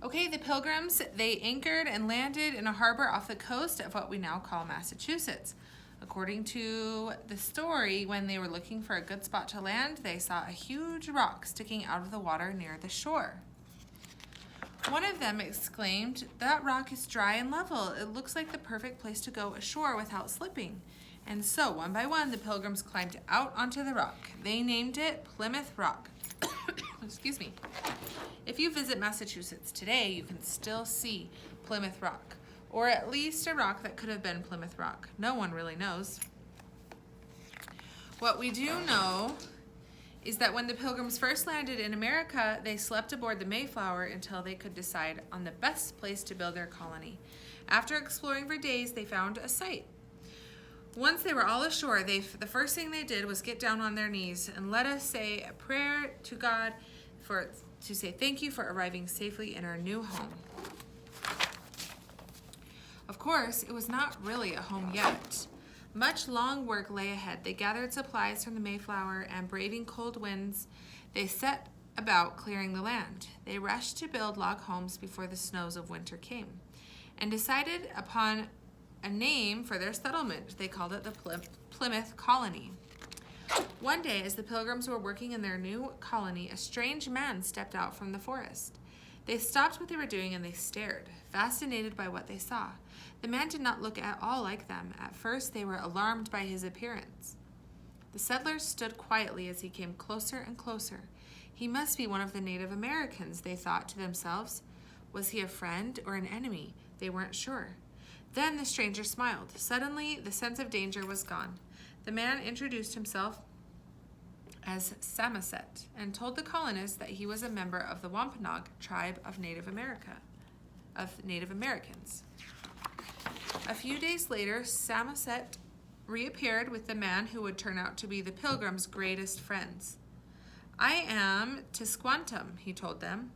Okay, the Pilgrims, they anchored and landed in a harbor off the coast of what we now call Massachusetts. According to the story, when they were looking for a good spot to land, they saw a huge rock sticking out of the water near the shore. One of them exclaimed, "That rock is dry and level. It looks like the perfect place to go ashore without slipping." And so, one by one, the Pilgrims climbed out onto the rock. They named it Plymouth Rock. Excuse me. If you visit Massachusetts today, you can still see Plymouth Rock, or at least a rock that could have been Plymouth Rock. No one really knows. What we do know is that when the Pilgrims first landed in America, they slept aboard the Mayflower until they could decide on the best place to build their colony. After exploring for days, they found a site. Once they were all ashore, the first thing they did was get down on their knees and let us say a prayer to God to say thank you for arriving safely in our new home. Of course, it was not really a home yet. Much long work lay ahead. They gathered supplies from the Mayflower, and braving cold winds, they set about clearing the land. They rushed to build log homes before the snows of winter came, and decided upon a name for their settlement. They called it the Plymouth Colony. One day, as the Pilgrims were working in their new colony, a strange man stepped out from the forest. They stopped what they were doing and they stared, fascinated by what they saw. The man did not look at all like them. At first, they were alarmed by his appearance. The settlers stood quietly as he came closer and closer. He must be one of the Native Americans, they thought to themselves. Was he a friend or an enemy? They weren't sure. Then the stranger smiled. Suddenly, the sense of danger was gone. The man introduced himself as Samoset and told the colonists that he was a member of the Wampanoag tribe of Native Americans. A few days later, Samoset reappeared with the man who would turn out to be the Pilgrims' greatest friends. "I am Tisquantum," he told them.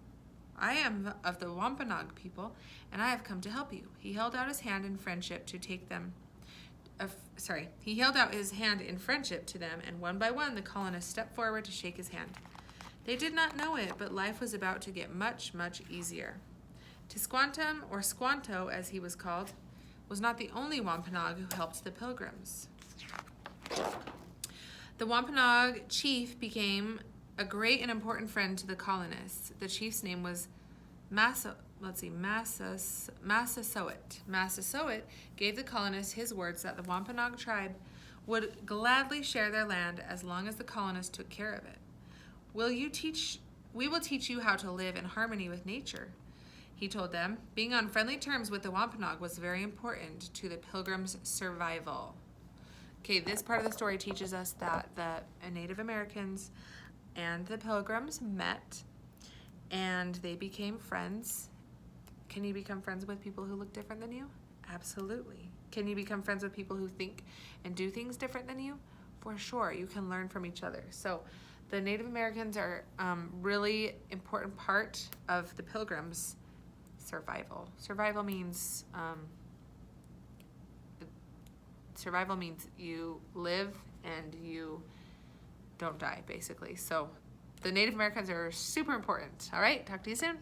"I am of the Wampanoag people, and I have come to help you." He held out his hand in friendship to them, and one by one the colonists stepped forward to shake his hand. They did not know it, but life was about to get much, much easier. Tisquantum, or Squanto as he was called, was not the only Wampanoag who helped the Pilgrims. The Wampanoag chief became a great and important friend to the colonists. The chief's name was Massasoit. Massasoit gave the colonists his words that the Wampanoag tribe would gladly share their land as long as the colonists took care of it. We will teach you how to live in harmony with nature, he told them. Being on friendly terms with the Wampanoag was very important to the Pilgrims' survival. Okay, this part of the story teaches us that the Native Americans and the Pilgrims met and they became friends. Can you become friends with people who look different than you? Absolutely. Can you become friends with people who think and do things different than you? For sure. You can learn from each other. So the Native Americans are really important part of the Pilgrims' survival. Survival means you live and you don't die, basically. So the Native Americans are super important. All right, talk to you soon.